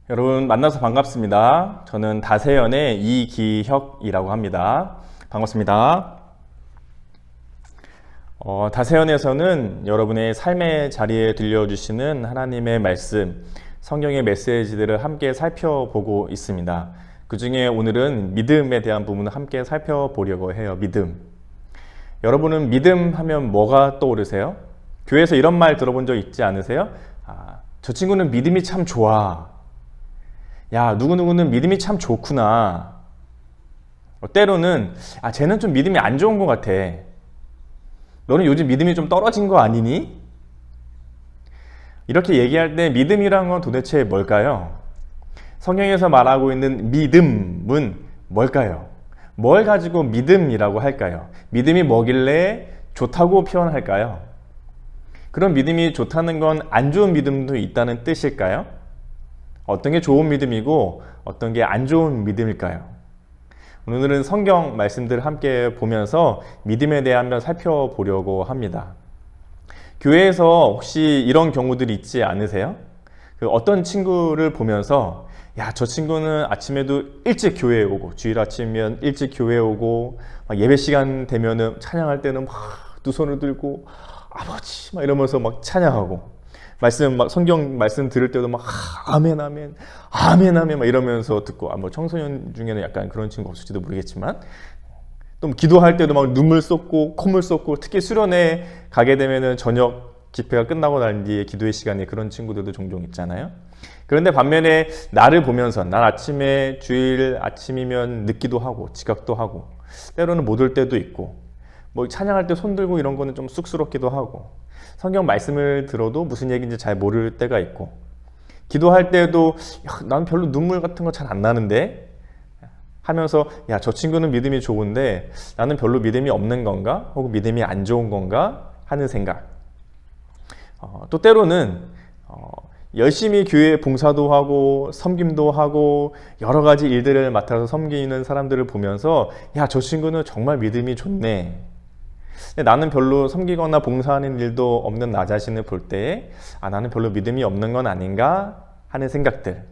여러분 만나서 반갑습니다. 저는 다세연의 이기혁이라고 합니다. 반갑습니다. 다세연에서는 여러분의 삶의 자리에 들려주시는 하나님의 말씀, 성경의 메시지들을 함께 살펴보고 있습니다. 그 중에 오늘은 믿음에 대한 부분을 함께 살펴보려고 해요. 믿음. 여러분은 믿음 하면 뭐가 떠오르세요? 교회에서 이런 말 들어본 적 있지 않으세요? 저 친구는 믿음이 참 좋아. 야, 누구누구는 믿음이 참 좋구나. 때로는 쟤는 좀 믿음이 안 좋은 것 같아. 너는 요즘 믿음이 좀 떨어진 거 아니니? 이렇게 얘기할 때 믿음이란 건 도대체 뭘까요? 성경에서 말하고 있는 믿음은 뭘까요? 뭘 가지고 믿음이라고 할까요? 믿음이 뭐길래 좋다고 표현할까요? 그런 믿음이 좋다는 건 안 좋은 믿음도 있다는 뜻일까요? 어떤 게 좋은 믿음이고 어떤 게 안 좋은 믿음일까요? 오늘은 성경 말씀들을 함께 보면서 믿음에 대해 한번 살펴보려고 합니다. 교회에서 혹시 이런 경우들이 있지 않으세요? 어떤 친구를 보면서 저 친구는 아침에도 일찍 교회에 오고, 주일 아침이면 일찍 교회에 오고, 예배 시간 되면은 찬양할 때는 막 두 손을 들고 아버지 막 이러면서 막 찬양하고, 성경 말씀 들을 때도 막 아멘 아멘 아멘 아멘 막 이러면서 듣고, 뭐 청소년 중에는 약간 그런 친구 없을지도 모르겠지만, 또 기도할 때도 막 눈물 쏟고 콧물 쏟고, 특히 수련회 가게 되면은 저녁 집회가 끝나고 난 뒤에 기도의 시간에 그런 친구들도 종종 있잖아요. 그런데 반면에 나를 보면서, 난 아침에 주일 아침이면 늦기도 하고 지각도 하고, 때로는 못 올 때도 있고, 뭐 찬양할 때 손 들고 이런 거는 좀 쑥스럽기도 하고, 성경 말씀을 들어도 무슨 얘기인지 잘 모를 때가 있고, 기도할 때도 난 별로 눈물 같은 거 잘 안 나는데 하면서 저 친구는 믿음이 좋은데 나는 별로 믿음이 없는 건가? 혹은 믿음이 안 좋은 건가? 하는 생각. 또 때로는 열심히 교회 봉사도 하고 섬김도 하고 여러 가지 일들을 맡아서 섬기는 사람들을 보면서 저 친구는 정말 믿음이 좋네. 근데 나는 별로 섬기거나 봉사하는 일도 없는 나 자신을 볼 때 나는 별로 믿음이 없는 건 아닌가 하는 생각들.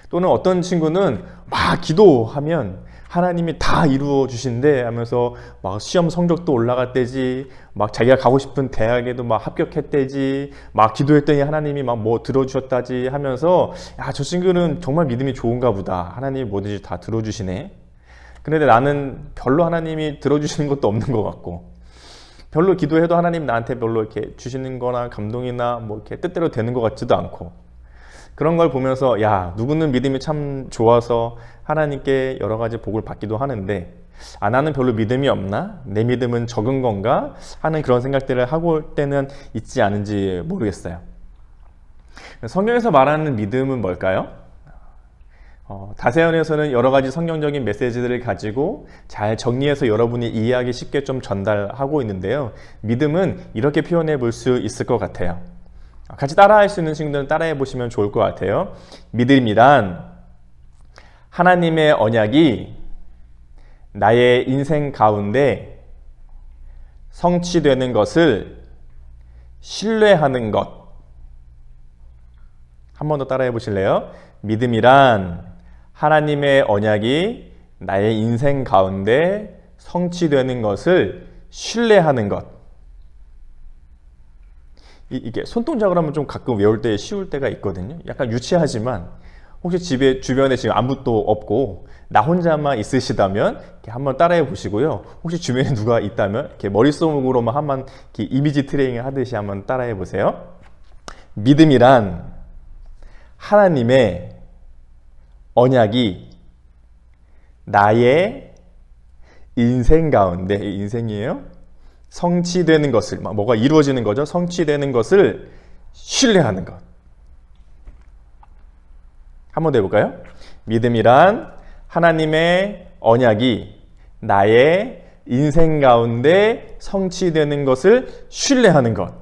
또는 어떤 친구는 막 기도하면 하나님이 다 이루어 주신대 하면서 막 시험 성적도 올라갔대지, 막 자기가 가고 싶은 대학에도 막 합격했대지, 막 기도했더니 하나님이 막 뭐 들어주셨다지 하면서 저 친구는 정말 믿음이 좋은가 보다. 하나님이 뭐든지 다 들어주시네. 그런데 나는 별로 하나님이 들어주시는 것도 없는 것 같고, 별로 기도해도 하나님 나한테 별로 이렇게 주시는 거나 감동이나 뭐 이렇게 뜻대로 되는 것 같지도 않고, 그런 걸 보면서 누구는 믿음이 참 좋아서 하나님께 여러 가지 복을 받기도 하는데 나는 별로 믿음이 없나? 내 믿음은 적은 건가? 하는 그런 생각들을 하고 올 때는 있지 않은지 모르겠어요. 성경에서 말하는 믿음은 뭘까요? 다세연에서는 여러 가지 성경적인 메시지들을 가지고 잘 정리해서 여러분이 이해하기 쉽게 좀 전달하고 있는데요. 믿음은 이렇게 표현해 볼 수 있을 것 같아요. 같이 따라할 수 있는 친구들은 따라해 보시면 좋을 것 같아요. 믿음이란 하나님의 언약이 나의 인생 가운데 성취되는 것을 신뢰하는 것. 한 번 더 따라해 보실래요? 믿음이란 하나님의 언약이 나의 인생 가운데 성취되는 것을 신뢰하는 것. 이게 손동작을 하면 좀 가끔 외울 때 쉬울 때가 있거든요. 약간 유치하지만 혹시 집에 주변에 지금 아무것도 없고 나 혼자만 있으시다면 이렇게 한번 따라해 보시고요. 혹시 주변에 누가 있다면 이렇게 머릿속으로만 한번 이렇게 이미지 트레이닝 하듯이 한번 따라해 보세요. 믿음이란 하나님의 언약이 나의 인생 가운데, 인생이에요, 성취되는 것을, 뭐가 이루어지는 거죠. 성취되는 것을 신뢰하는 것. 한번 더 해볼까요? 믿음이란 하나님의 언약이 나의 인생 가운데 성취되는 것을 신뢰하는 것.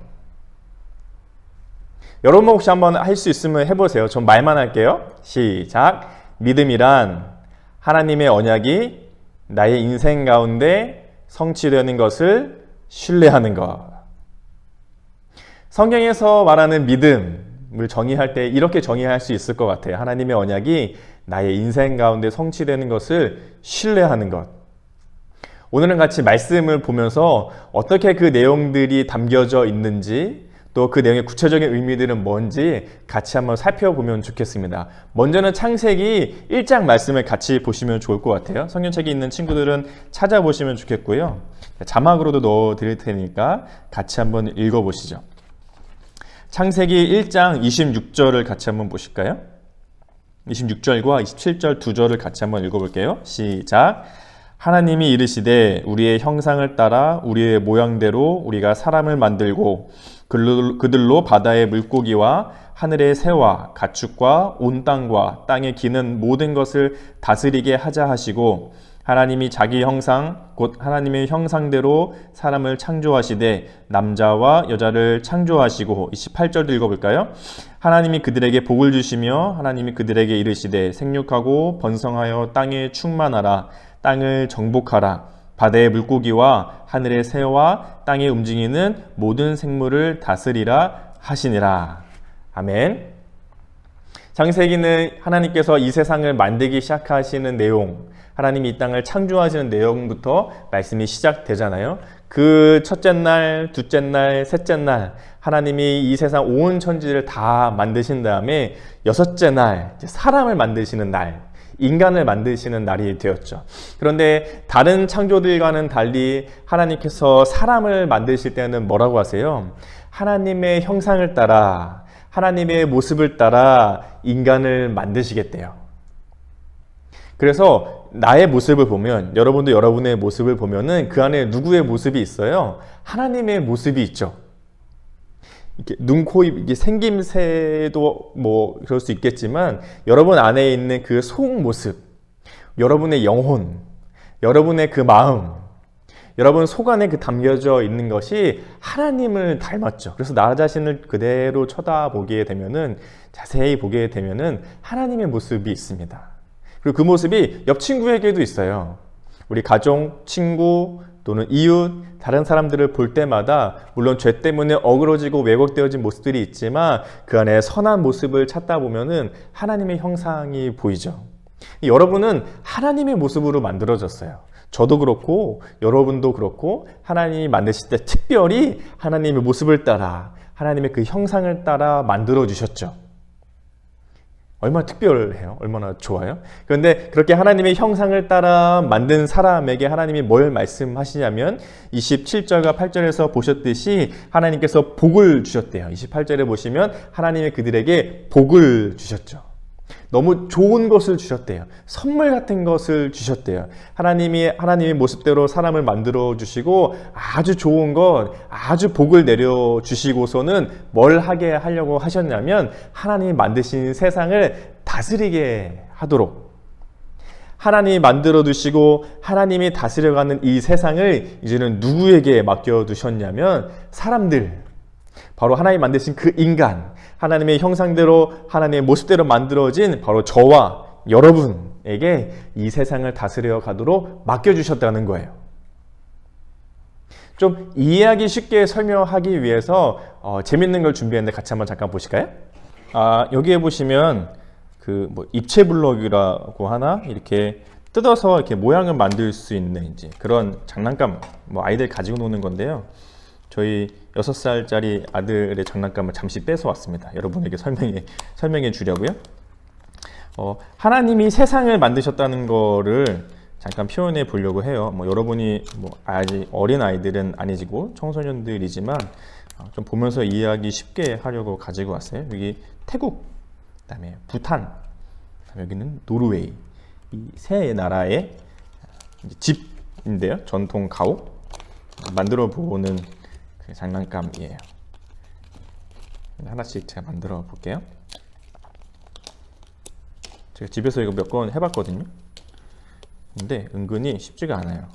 여러분 혹시 한번 할 수 있으면 해보세요. 전 말만 할게요. 시작. 믿음이란 하나님의 언약이 나의 인생 가운데 성취되는 것을 신뢰하는 것. 성경에서 말하는 믿음, 정의할 때 이렇게 정의할 수 있을 것 같아요. 하나님의 언약이 나의 인생 가운데 성취되는 것을 신뢰하는 것. 오늘은 같이 말씀을 보면서 어떻게 그 내용들이 담겨져 있는지, 또 그 내용의 구체적인 의미들은 뭔지 같이 한번 살펴보면 좋겠습니다. 먼저는 창세기 1장 말씀을 같이 보시면 좋을 것 같아요. 성경책이 있는 친구들은 찾아보시면 좋겠고요. 자막으로도 넣어 드릴 테니까 같이 한번 읽어보시죠. 창세기 1장 26절을 같이 한번 보실까요? 26절과 27절 두 절을 같이 한번 읽어볼게요. 시작. 하나님이 이르시되 우리의 형상을 따라 우리의 모양대로 우리가 사람을 만들고 그들로 바다의 물고기와 하늘의 새와 가축과 온 땅과 땅에 기는 모든 것을 다스리게 하자 하시고 하나님이 자기 형상 곧 하나님의 형상대로 사람을 창조하시되 남자와 여자를 창조하시고 28절도 읽어볼까요? 하나님이 그들에게 복을 주시며 하나님이 그들에게 이르시되 생육하고 번성하여 땅에 충만하라 땅을 정복하라 바다의 물고기와 하늘의 새와 땅에 움직이는 모든 생물을 다스리라 하시니라. 아멘. 창세기는 하나님께서 이 세상을 만들기 시작하시는 내용, 하나님이 이 땅을 창조하시는 내용부터 말씀이 시작되잖아요. 그 첫째 날, 둘째 날, 셋째 날 하나님이 이 세상 온 천지를 다 만드신 다음에 여섯째 날 사람을 만드시는 날, 인간을 만드시는 날이 되었죠. 그런데 다른 창조들과는 달리 하나님께서 사람을 만드실 때는 뭐라고 하세요? 하나님의 형상을 따라, 하나님의 모습을 따라 인간을 만드시겠대요. 그래서 나의 모습을 보면, 여러분도 여러분의 모습을 보면은 그 안에 누구의 모습이 있어요? 하나님의 모습이 있죠. 이렇게 눈, 코, 입, 이게 생김새도 뭐 그럴 수 있겠지만 여러분 안에 있는 그 속 모습, 여러분의 영혼, 여러분의 그 마음, 여러분 속 안에 그 담겨져 있는 것이 하나님을 닮았죠. 그래서 나 자신을 그대로 쳐다보게 되면은, 자세히 보게 되면은 하나님의 모습이 있습니다. 그리고 그 모습이 옆 친구에게도 있어요. 우리 가족, 친구 또는 이웃, 다른 사람들을 볼 때마다 물론 죄 때문에 어그러지고 왜곡되어진 모습들이 있지만 그 안에 선한 모습을 찾다 보면은 하나님의 형상이 보이죠. 여러분은 하나님의 모습으로 만들어졌어요. 저도 그렇고 여러분도 그렇고 하나님이 만드실 때 특별히 하나님의 모습을 따라, 하나님의 그 형상을 따라 만들어 주셨죠. 얼마나 특별해요? 얼마나 좋아요? 그런데 그렇게 하나님의 형상을 따라 만든 사람에게 하나님이 뭘 말씀하시냐면 27절과 8절에서 보셨듯이 하나님께서 복을 주셨대요. 28절에 보시면 하나님이 그들에게 복을 주셨죠. 너무 좋은 것을 주셨대요. 선물 같은 것을 주셨대요. 하나님의 모습대로 사람을 만들어 주시고 아주 좋은 것, 아주 복을 내려 주시고서는 뭘 하게 하려고 하셨냐면 하나님이 만드신 세상을 다스리게 하도록, 하나님이 만들어 두시고 하나님이 다스려가는 이 세상을 이제는 누구에게 맡겨 두셨냐면 사람들, 바로 하나님이 만드신 그 인간, 하나님의 형상대로 하나님의 모습대로 만들어진 바로 저와 여러분에게 이 세상을 다스려 가도록 맡겨주셨다는 거예요. 좀 이해하기 쉽게 설명하기 위해서 재밌는 걸 준비했는데 같이 한번 잠깐 보실까요? 여기에 보시면 그 입체 블럭이라고 하나, 이렇게 뜯어서 이렇게 모양을 만들 수 있는 이제 그런 장난감, 아이들 가지고 노는 건데요. 저희 6살짜리 아들의 장난감을 잠시 뺏어 왔습니다. 여러분에게 설명해 주려고요. 하나님이 세상을 만드셨다는 거를 잠깐 표현해 보려고 해요. 여러분이 아직 어린 아이들은 아니고 청소년들이지만 좀 보면서 이해하기 쉽게 하려고 가지고 왔어요. 여기 태국, 그다음에 부탄, 그다음에 여기는 노르웨이, 이 세 나라의 집인데요. 전통 가옥 만들어 보는 그 장난감이에요. 하나씩 제가 만들어 볼게요. 제가 집에서 이거 몇 번 해봤거든요. 근데 은근히 쉽지가 않아요.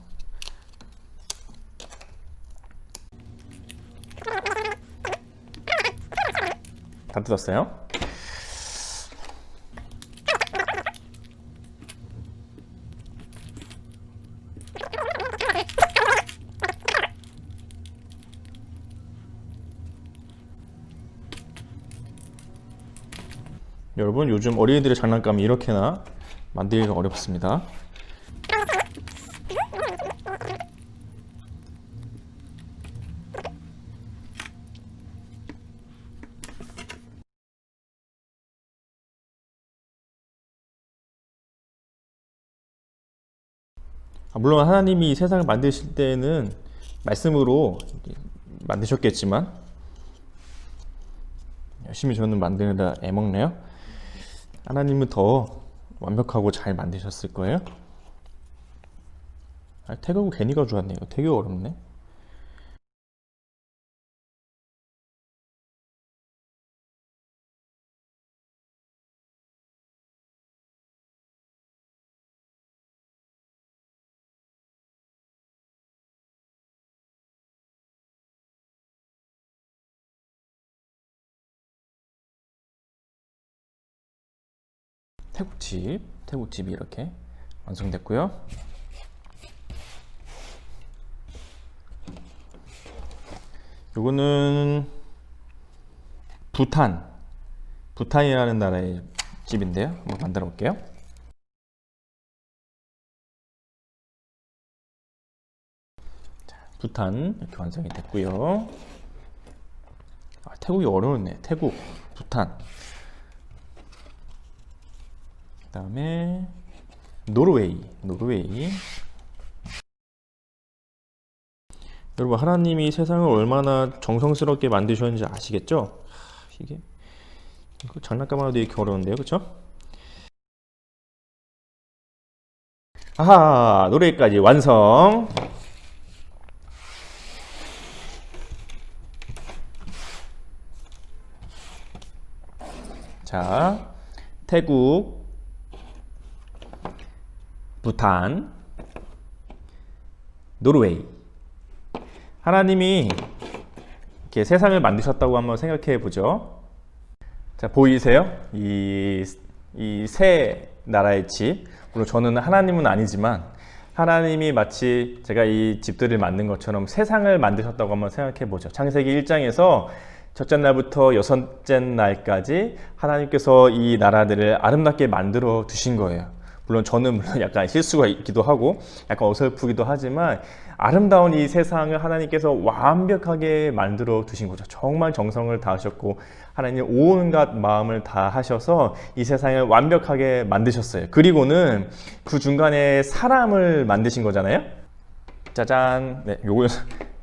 다 뜯었어요? 여러분, 요즘 어린이들의 장난감이 이렇게나 만들기가 어렵습니다. 물론 하나님이 이 세상을 만드실 때는 말씀으로 만드셨겠지만, 열심히 저는 만드느라 애먹네요. 하나님은 더 완벽하고 잘 만드셨을 거예요. 태극을 괜히 가져왔네. 이거 되게 어렵네. 태국집이 이렇게 완성됐고요. 요거는 부탄이라는 나라의 집인데요. 한번 만들어 볼게요. 부탄 이렇게 완성이 됐고요. 태국이 어려웠네. 태국, 부탄. 그 다음에 노르웨이. 여러분, 하나님이 세상을 얼마나 정성스럽게 만드셨는지 아시겠죠? 이게 장난감 하나도 이렇게 어려운데요, 그렇죠? 아하, 노르웨이까지 완성. 자, 태국, 부탄, 노르웨이. 하나님이 이렇게 세상을 만드셨다고 한번 생각해 보죠. 자, 보이세요? 이 세 나라의 집. 물론 저는 하나님은 아니지만 하나님이 마치 제가 이 집들을 만든 것처럼 세상을 만드셨다고 한번 생각해 보죠. 창세기 1장에서 첫째 날부터 여섯째 날까지 하나님께서 이 나라들을 아름답게 만들어 두신 거예요. 물론 저는 약간 실수가 있기도 하고 약간 어설프기도 하지만 아름다운 이 세상을 하나님께서 완벽하게 만들어 두신 거죠. 정말 정성을 다하셨고 하나님 온갖 마음을 다하셔서 이 세상을 완벽하게 만드셨어요. 그리고는 그 중간에 사람을 만드신 거잖아요. 짜잔. 네, 요거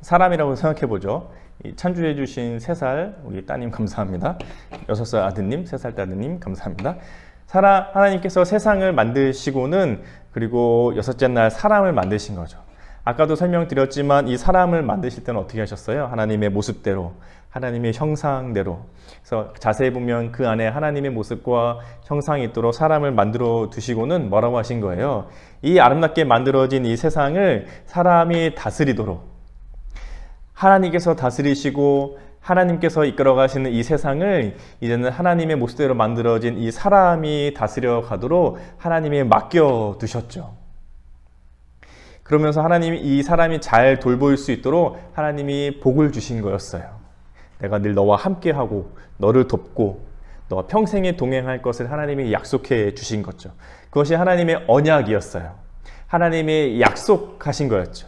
사람이라고 생각해 보죠. 찬주해 주신 3살 우리 따님 감사합니다. 6살 아드님, 3살 아드님 감사합니다. 하나님께서 세상을 만드시고는 그리고 6째 날 사람을 만드신 거죠. 아까도 설명드렸지만 이 사람을 만드실 때는 어떻게 하셨어요? 하나님의 모습대로, 하나님의 형상대로. 그래서 자세히 보면 그 안에 하나님의 모습과 형상이 있도록 사람을 만들어 두시고는 뭐라고 하신 거예요? 이 아름답게 만들어진 이 세상을 사람이 다스리도록, 하나님께서 다스리시고 하나님께서 이끌어 가시는 이 세상을 이제는 하나님의 모습대로 만들어진 이 사람이 다스려 가도록 하나님이 맡겨 두셨죠. 그러면서 하나님이 이 사람이 잘 돌볼 수 있도록 하나님이 복을 주신 거였어요. 내가 늘 너와 함께하고 너를 돕고 너와 평생에 동행할 것을 하나님이 약속해 주신 거죠. 그것이 하나님의 언약이었어요. 하나님이 약속하신 거였죠.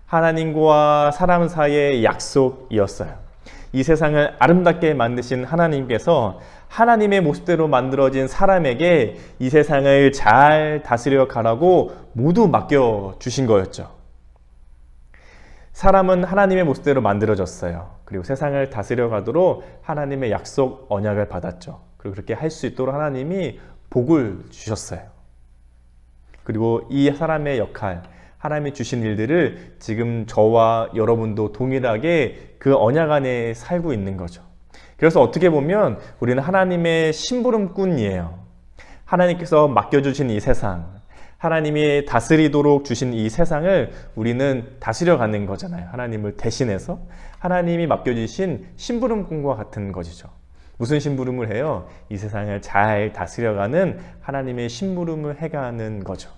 하나님과 사람 사이의 약속이었어요. 이 세상을 아름답게 만드신 하나님께서 하나님의 모습대로 만들어진 사람에게 이 세상을 잘 다스려 가라고 모두 맡겨 주신 거였죠. 사람은 하나님의 모습대로 만들어졌어요. 그리고 세상을 다스려 가도록 하나님의 약속 언약을 받았죠. 그리고 그렇게 할 수 있도록 하나님이 복을 주셨어요. 그리고 이 사람의 역할, 하나님이 주신 일들을 지금 저와 여러분도 동일하게 그 언약 안에 살고 있는 거죠. 그래서 어떻게 보면 우리는 하나님의 심부름꾼이에요. 하나님께서 맡겨주신 이 세상, 하나님이 다스리도록 주신 이 세상을 우리는 다스려가는 거잖아요. 하나님을 대신해서 하나님이 맡겨주신 심부름꾼과 같은 것이죠. 무슨 심부름을 해요? 이 세상을 잘 다스려가는 하나님의 심부름을 해가는 거죠.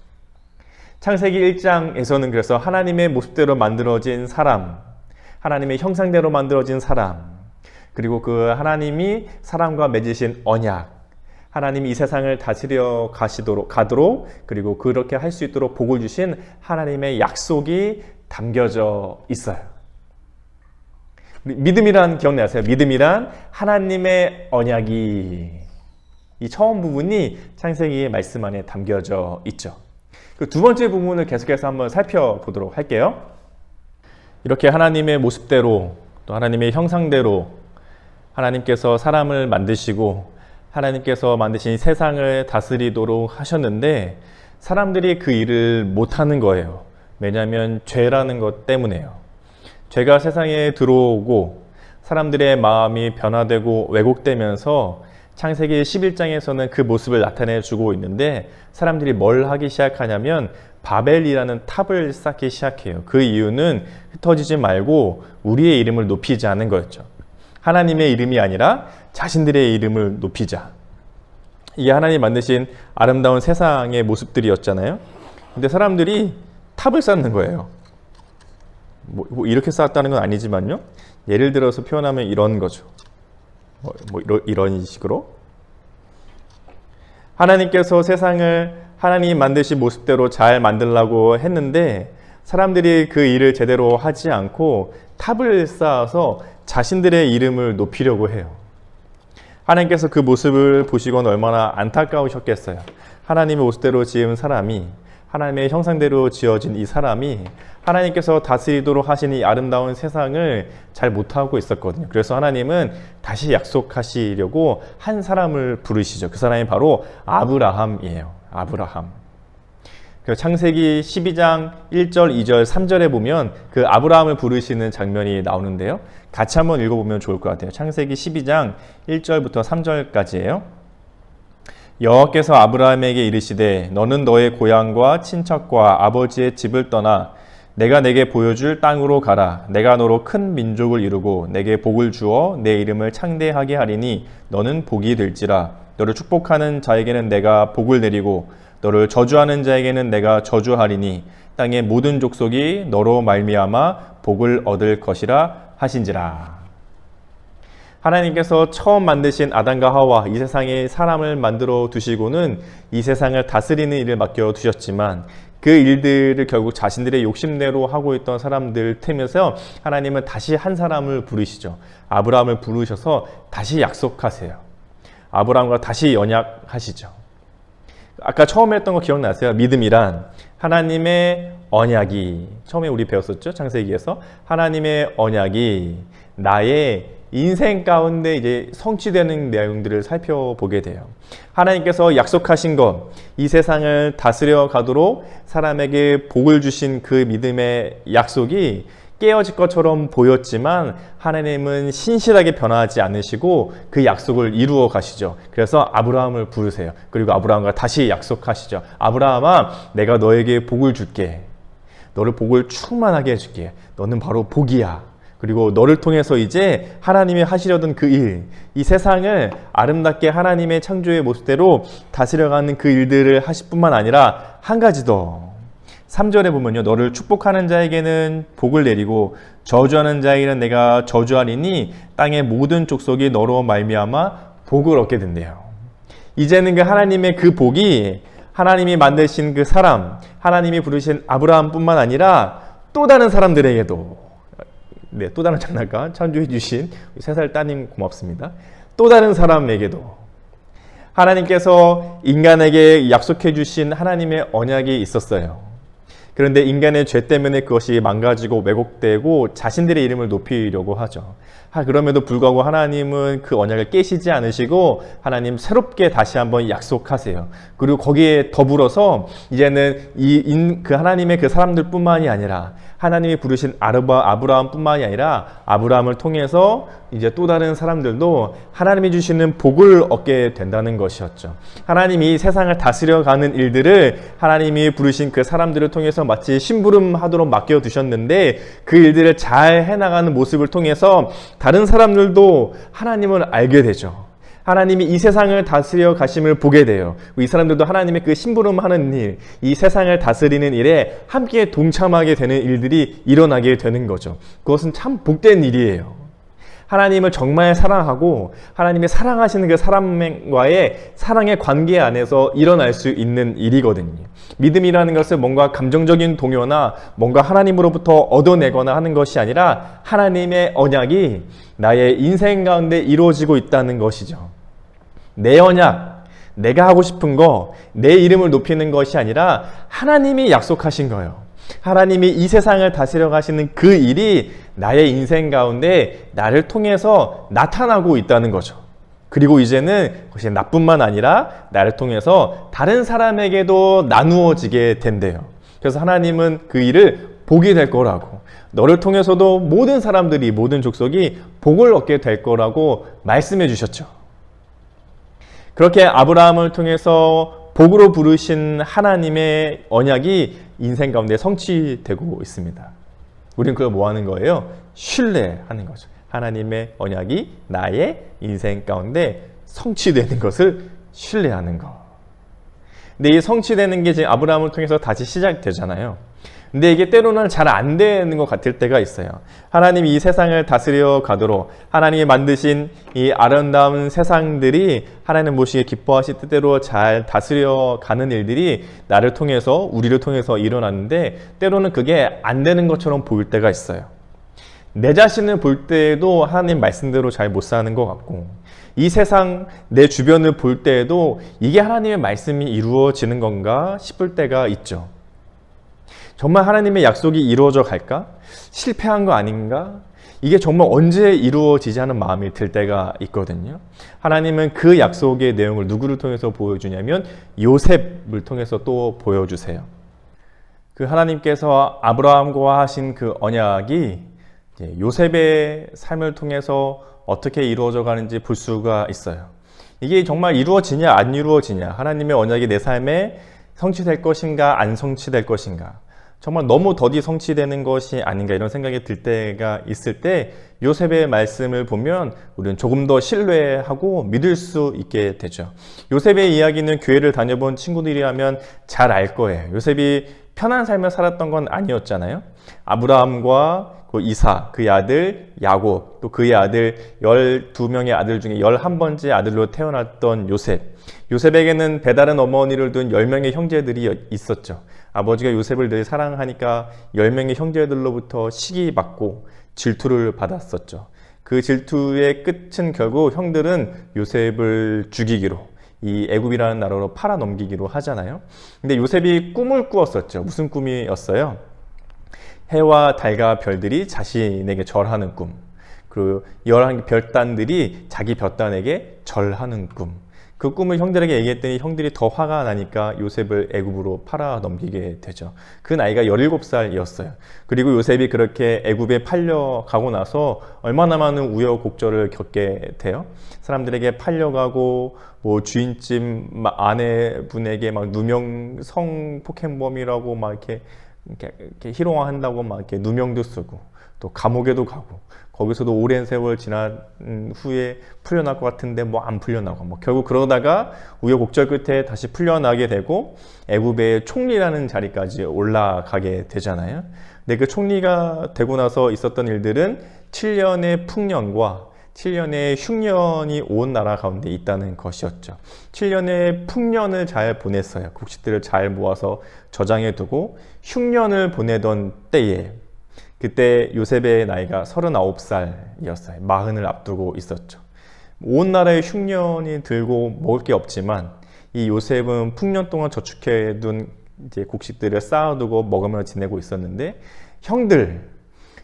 창세기 1장에서는 그래서 하나님의 모습대로 만들어진 사람, 하나님의 형상대로 만들어진 사람, 그리고 그 하나님이 사람과 맺으신 언약, 하나님이 이 세상을 다스려 가도록 그리고 그렇게 할 수 있도록 복을 주신 하나님의 약속이 담겨져 있어요. 믿음이란 기억나세요? 믿음이란 하나님의 언약이, 이 처음 부분이 창세기의 말씀 안에 담겨져 있죠. 그 두 번째 부분을 계속해서 한번 살펴보도록 할게요. 이렇게 하나님의 모습대로 또 하나님의 형상대로 하나님께서 사람을 만드시고 하나님께서 만드신 세상을 다스리도록 하셨는데 사람들이 그 일을 못하는 거예요. 왜냐하면 죄라는 것 때문에요. 죄가 세상에 들어오고 사람들의 마음이 변화되고 왜곡되면서 창세기 11장에서는 그 모습을 나타내주고 있는데 사람들이 뭘 하기 시작하냐면 바벨이라는 탑을 쌓기 시작해요. 그 이유는 흩어지지 말고 우리의 이름을 높이지 않은 거였죠. 하나님의 이름이 아니라 자신들의 이름을 높이자. 이게 하나님 만드신 아름다운 세상의 모습들이었잖아요. 근데 사람들이 탑을 쌓는 거예요. 뭐 이렇게 쌓았다는 건 아니지만요. 예를 들어서 표현하면 이런 거죠. 이런 식으로 하나님께서 세상을 하나님 만드신 모습대로 잘 만들려고 했는데 사람들이 그 일을 제대로 하지 않고 탑을 쌓아서 자신들의 이름을 높이려고 해요. 하나님께서 그 모습을 보시곤 얼마나 안타까우셨겠어요. 하나님의 모습대로 지은 사람이, 하나님의 형상대로 지어진 이 사람이 하나님께서 다스리도록 하신 이 아름다운 세상을 잘 못하고 있었거든요. 그래서 하나님은 다시 약속하시려고 한 사람을 부르시죠. 그 사람이 바로 아브라함이에요. 아브라함. 창세기 12장 1절, 2절, 3절에 보면 그 아브라함을 부르시는 장면이 나오는데요. 같이 한번 읽어보면 좋을 것 같아요. 창세기 12장 1절부터 3절까지예요. 여호와께서 아브라함에게 이르시되 너는 너의 고향과 친척과 아버지의 집을 떠나 내가 내게 보여줄 땅으로 가라. 내가 너로 큰 민족을 이루고 내게 복을 주어 내 이름을 창대하게 하리니 너는 복이 될지라. 너를 축복하는 자에게는 내가 복을 내리고 너를 저주하는 자에게는 내가 저주하리니 땅의 모든 족속이 너로 말미암아 복을 얻을 것이라 하신지라. 하나님께서 처음 만드신 아담과 하와 이 세상에 사람을 만들어 두시고는 이 세상을 다스리는 일을 맡겨 두셨지만 그 일들을 결국 자신들의 욕심대로 하고 있던 사람들 틈에서 하나님은 다시 한 사람을 부르시죠. 아브라함을 부르셔서 다시 약속하세요. 아브라함과 다시 언약하시죠. 아까 처음에 했던 거 기억나세요? 믿음이란 하나님의 언약이, 처음에 우리 배웠었죠? 창세기에서 하나님의 언약이 나의 인생 가운데 이제 성취되는 내용들을 살펴보게 돼요. 하나님께서 약속하신 것, 이 세상을 다스려 가도록 사람에게 복을 주신 그 믿음의 약속이 깨어질 것처럼 보였지만 하나님은 신실하게 변화하지 않으시고 그 약속을 이루어 가시죠. 그래서 아브라함을 부르세요. 그리고 아브라함과 다시 약속하시죠. 아브라함아, 내가 너에게 복을 줄게. 너를 복을 충만하게 해줄게. 너는 바로 복이야. 그리고 너를 통해서 이제 하나님이 하시려던 그 일, 이 세상을 아름답게 하나님의 창조의 모습대로 다스려가는 그 일들을 하실 뿐만 아니라 한 가지 더. 3절에 보면요. 너를 축복하는 자에게는 복을 내리고 저주하는 자에게는 내가 저주하리니 땅의 모든 족속이 너로 말미암아 복을 얻게 된대요. 이제는 그 하나님의 그 복이 하나님이 만드신 그 사람, 하나님이 부르신 아브라함뿐만 아니라 또 다른 사람들에게도, 네, 또 다른 장난감 창조해 주신 3살 따님 고맙습니다. 또 다른 사람에게도 하나님께서 인간에게 약속해 주신 하나님의 언약이 있었어요. 그런데 인간의 죄 때문에 그것이 망가지고 왜곡되고 자신들의 이름을 높이려고 하죠. 그럼에도 불구하고 하나님은 그 언약을 깨시지 않으시고 하나님 새롭게 다시 한번 약속하세요. 그리고 거기에 더불어서 이제는 그 하나님의 그 사람들뿐만이 아니라 하나님이 부르신 아브라함뿐만이 아니라 아브라함을 통해서 이제 또 다른 사람들도 하나님이 주시는 복을 얻게 된다는 것이었죠. 하나님이 세상을 다스려가는 일들을 하나님이 부르신 그 사람들을 통해서 마치 심부름하도록 맡겨두셨는데 그 일들을 잘 해나가는 모습을 통해서 다른 사람들도 하나님을 알게 되죠. 하나님이 이 세상을 다스려 가심을 보게 돼요. 이 사람들도 하나님의 그 심부름하는 일, 이 세상을 다스리는 일에 함께 동참하게 되는 일들이 일어나게 되는 거죠. 그것은 참 복된 일이에요. 하나님을 정말 사랑하고 하나님이 사랑하시는 그 사람과의 사랑의 관계 안에서 일어날 수 있는 일이거든요. 믿음이라는 것은 뭔가 감정적인 동요나 뭔가 하나님으로부터 얻어내거나 하는 것이 아니라 하나님의 언약이 나의 인생 가운데 이루어지고 있다는 것이죠. 내 언약, 내가 하고 싶은 거, 내 이름을 높이는 것이 아니라 하나님이 약속하신 거예요. 하나님이 이 세상을 다스려 가시는 그 일이 나의 인생 가운데 나를 통해서 나타나고 있다는 거죠. 그리고 이제는 그것이 나뿐만 아니라 나를 통해서 다른 사람에게도 나누어지게 된대요. 그래서 하나님은 그 일을 보게 될 거라고, 너를 통해서도 모든 사람들이, 모든 족속이 복을 얻게 될 거라고 말씀해 주셨죠. 그렇게 아브라함을 통해서 복으로 부르신 하나님의 언약이 인생 가운데 성취되고 있습니다. 우리는 그걸 뭐 하는 거예요? 신뢰하는 거죠. 하나님의 언약이 나의 인생 가운데 성취되는 것을 신뢰하는 거. 근데 이 성취되는 게 지금 아브라함을 통해서 다시 시작되잖아요. 근데 이게 때로는 잘 안 되는 것 같을 때가 있어요. 하나님이 이 세상을 다스려 가도록 하나님이 만드신 이 아름다운 세상들이 하나님 보시기에 기뻐하실 뜻대로 잘 다스려 가는 일들이 나를 통해서, 우리를 통해서 일어나는데 때로는 그게 안 되는 것처럼 보일 때가 있어요. 내 자신을 볼 때에도 하나님 말씀대로 잘 못 사는 것 같고, 이 세상 내 주변을 볼 때에도 이게 하나님의 말씀이 이루어지는 건가 싶을 때가 있죠. 정말 하나님의 약속이 이루어져 갈까? 실패한 거 아닌가? 이게 정말 언제 이루어지지 않은 마음이 들 때가 있거든요. 하나님은 그 약속의 내용을 누구를 통해서 보여주냐면 요셉을 통해서 또 보여주세요. 그 하나님께서 아브라함과 하신 그 언약이 요셉의 삶을 통해서 어떻게 이루어져 가는지 볼 수가 있어요. 이게 정말 이루어지냐 안 이루어지냐, 하나님의 언약이 내 삶에 성취될 것인가 안 성취될 것인가, 정말 너무 더디 성취되는 것이 아닌가 이런 생각이 들 때가 있을 때 요셉의 말씀을 보면 우리는 조금 더 신뢰하고 믿을 수 있게 되죠. 요셉의 이야기는 교회를 다녀본 친구들이라면 잘 알 거예요. 요셉이 편한 삶을 살았던 건 아니었잖아요. 아브라함과 그 이사, 그의 아들 야곱, 또 그의 아들 12명의 아들 중에 11번째 아들로 태어났던 요셉. 요셉에게는 배다른 어머니를 둔 10명의 형제들이 있었죠. 아버지가 요셉을 늘 사랑하니까 10명의 형제들로부터 시기받고 질투를 받았었죠. 그 질투의 끝은 결국 형들은 요셉을 죽이기로, 이 애굽이라는 나라로 팔아 넘기기로 하잖아요. 근데 요셉이 꿈을 꾸었었죠. 무슨 꿈이었어요? 해와 달과 별들이 자신에게 절하는 꿈, 그리고 11개 별단들이 자기 별단에게 절하는 꿈. 그 꿈을 형들에게 얘기했더니 형들이 더 화가 나니까 요셉을 애굽으로 팔아 넘기게 되죠. 그 나이가 17살이었어요. 그리고 요셉이 그렇게 애굽에 팔려가고 나서 얼마나 많은 우여곡절을 겪게 돼요. 사람들에게 팔려가고, 뭐 주인집 아내분에게 막 누명 성폭행범이라고 막 이렇게 희롱한다고 막 이렇게 누명도 쓰고, 또 감옥에도 가고, 거기서도 오랜 세월 지난 후에 풀려날 것 같은데 뭐 안 풀려나고, 뭐 결국 그러다가 우여곡절 끝에 다시 풀려나게 되고 애굽의 총리라는 자리까지 올라가게 되잖아요. 근데 그 총리가 되고 나서 있었던 일들은 7년의 풍년과 7년의 흉년이 온 나라 가운데 있다는 것이었죠. 7년의 풍년을 잘 보냈어요. 곡식들을 잘 모아서 저장해 두고 흉년을 보내던 때에, 그때 요셉의 나이가 39살이었어요. 40을 앞두고 있었죠. 온 나라의 흉년이 들고 먹을 게 없지만 이 요셉은 풍년 동안 저축해 둔 이제 곡식들을 쌓아두고 먹으며 지내고 있었는데, 형들,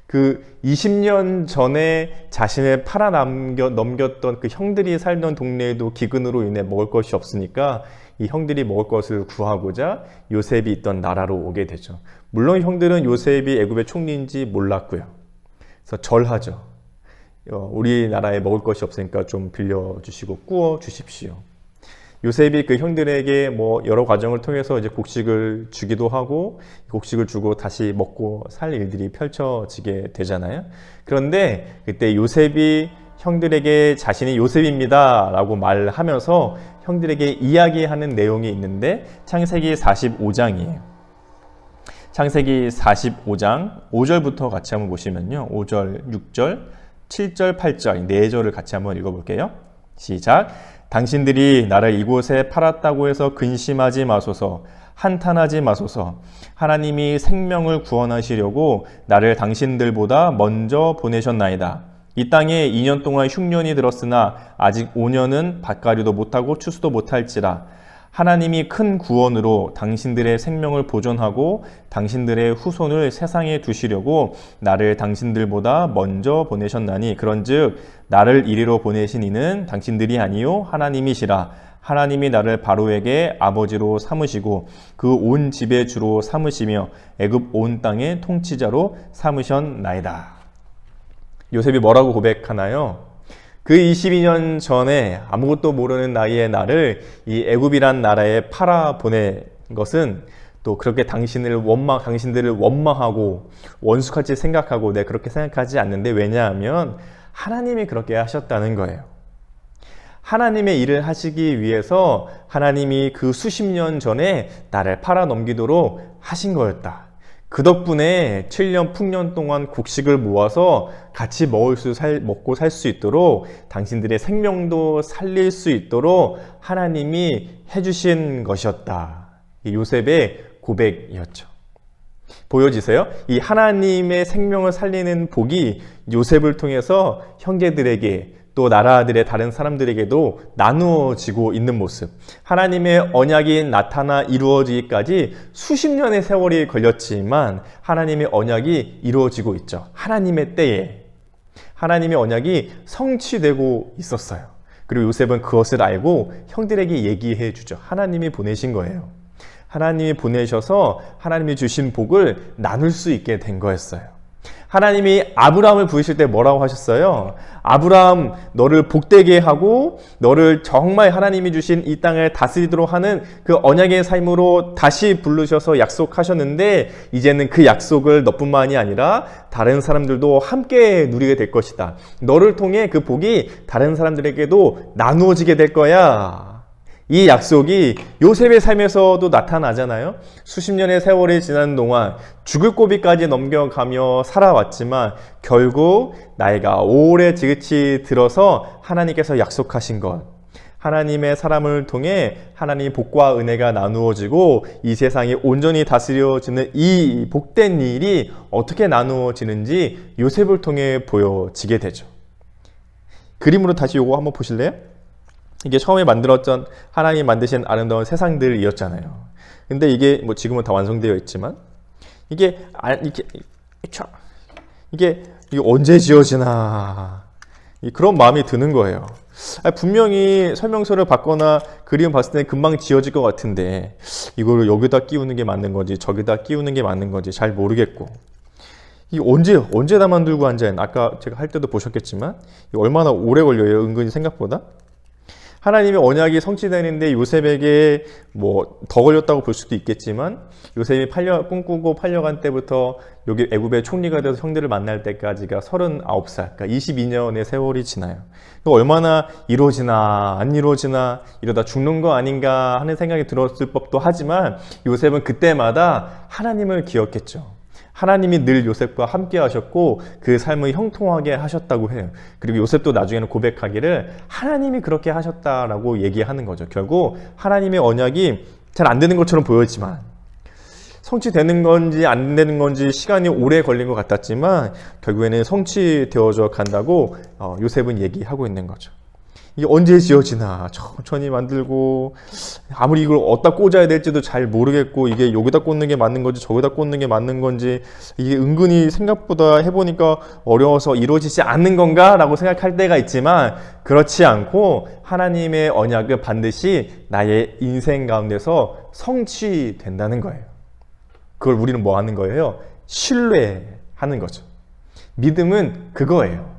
그 20년 전에 자신을 팔아 넘겼던 그 형들이 살던 동네에도 기근으로 인해 먹을 것이 없으니까 이 형들이 먹을 것을 구하고자 요셉이 있던 나라로 오게 되죠. 물론 형들은 요셉이 애굽의 총리인지 몰랐고요. 그래서 절하죠. 우리나라에 먹을 것이 없으니까 좀 빌려주시고 구워 주십시오. 요셉이 그 형들에게 뭐 여러 과정을 통해서 이제 곡식을 주기도 하고, 곡식을 주고 다시 먹고 살 일들이 펼쳐지게 되잖아요. 그런데 그때 요셉이 형들에게 자신이 요셉입니다 라고 말하면서 형들에게 이야기하는 내용이 있는데 창세기 45장이에요. 창세기 45장 5절부터 같이 한번 보시면요. 5절, 6절, 7절, 8절, 4절을 같이 한번 읽어볼게요. 시작. 당신들이 나를 이곳에 팔았다고 해서 근심하지 마소서. 한탄하지 마소서. 하나님이 생명을 구원하시려고 나를 당신들보다 먼저 보내셨나이다. 이 땅에 2년 동안 흉년이 들었으나 아직 5년은 밭가리도 못하고 추수도 못할지라. 하나님이 큰 구원으로 당신들의 생명을 보존하고 당신들의 후손을 세상에 두시려고 나를 당신들보다 먼저 보내셨나니 그런즉 나를 이리로 보내신 이는 당신들이 아니요 하나님이시라. 하나님이 나를 바로에게 아버지로 삼으시고 그 온 집의 주로 삼으시며 애굽 온 땅의 통치자로 삼으셨나이다. 요셉이 뭐라고 고백하나요? 그 22년 전에 아무것도 모르는 나이의 나를 이 애굽이란 나라에 팔아 보낸 것은 또 그렇게 당신들을 원망하고 원수같이 생각하고 내가 그렇게 생각하지 않는데, 왜냐하면 하나님이 그렇게 하셨다는 거예요. 하나님의 일을 하시기 위해서 하나님이 그 수십 년 전에 나를 팔아 넘기도록 하신 거였다. 그 덕분에 7년 풍년 동안 곡식을 모아서 같이 먹고 살 수 있도록, 당신들의 생명도 살릴 수 있도록 하나님이 해주신 것이었다. 이 요셉의 고백이었죠. 보여지세요? 이 하나님의 생명을 살리는 복이 요셉을 통해서 형제들에게 또 나라들의 다른 사람들에게도 나누어지고 있는 모습. 하나님의 언약이 나타나 이루어지기까지 수십 년의 세월이 걸렸지만 하나님의 언약이 이루어지고 있죠. 하나님의 때에 하나님의 언약이 성취되고 있었어요. 그리고 요셉은 그것을 알고 형들에게 얘기해 주죠. 하나님이 보내신 거예요. 하나님이 보내셔서 하나님이 주신 복을 나눌 수 있게 된 거였어요. 하나님이 아브라함을 부르실 때 뭐라고 하셨어요? 아브라함, 너를 복되게 하고 너를 정말 하나님이 주신 이 땅을 다스리도록 하는 그 언약의 삶으로 다시 부르셔서 약속하셨는데, 이제는 그 약속을 너뿐만이 아니라 다른 사람들도 함께 누리게 될 것이다. 너를 통해 그 복이 다른 사람들에게도 나누어지게 될 거야. 이 약속이 요셉의 삶에서도 나타나잖아요. 수십 년의 세월이 지난 동안 죽을 고비까지 넘겨가며 살아왔지만 결국 나이가 오래 지긋이 들어서 하나님께서 약속하신 것, 하나님의 사람을 통해 하나님의 복과 은혜가 나누어지고 이 세상이 온전히 다스려지는 이 복된 일이 어떻게 나누어지는지 요셉을 통해 보여지게 되죠. 그림으로 다시 요거 한번 보실래요? 이게 처음에 만들었던 하나님이 만드신 아름다운 세상들이었잖아요. 근데 이게 뭐 지금은 다 완성되어 있지만 이게 언제 지어지나 그런 마음이 드는 거예요. 분명히 설명서를 받거나 그림 봤을 때 금방 지어질 것 같은데 이거를 여기다 끼우는 게 맞는 건지 저기다 끼우는 게 맞는 건지 잘 모르겠고, 이 언제 다 만들고 앉아있나. 아까 제가 할 때도 보셨겠지만 얼마나 오래 걸려요, 은근히 생각보다. 하나님의 언약이 성취되는데 요셉에게 뭐 더 걸렸다고 볼 수도 있겠지만, 요셉이 꿈꾸고 팔려간 때부터 여기 애굽의 총리가 돼서 형들을 만날 때까지가 39살, 그러니까 22년의 세월이 지나요. 얼마나 이루어지나 안 이루어지나, 이러다 죽는 거 아닌가 하는 생각이 들었을 법도 하지만 요셉은 그때마다 하나님을 기억했죠. 하나님이 늘 요셉과 함께 하셨고 그 삶을 형통하게 하셨다고 해요. 그리고 요셉도 나중에는 고백하기를 하나님이 그렇게 하셨다라고 얘기하는 거죠. 결국 하나님의 언약이 잘 안 되는 것처럼 보였지만, 성취되는 건지 안 되는 건지 시간이 오래 걸린 것 같았지만 결국에는 성취되어져 간다고 요셉은 얘기하고 있는 거죠. 이게 언제 지어지나 천천히 만들고, 아무리 이걸 어디다 꽂아야 될지도 잘 모르겠고, 이게 여기다 꽂는 게 맞는 건지 저기다 꽂는 게 맞는 건지, 이게 은근히 생각보다 해보니까 어려워서 이루어지지 않는 건가 라고 생각할 때가 있지만, 그렇지 않고 하나님의 언약은 반드시 나의 인생 가운데서 성취된다는 거예요. 그걸 우리는 뭐 하는 거예요? 신뢰하는 거죠. 믿음은 그거예요.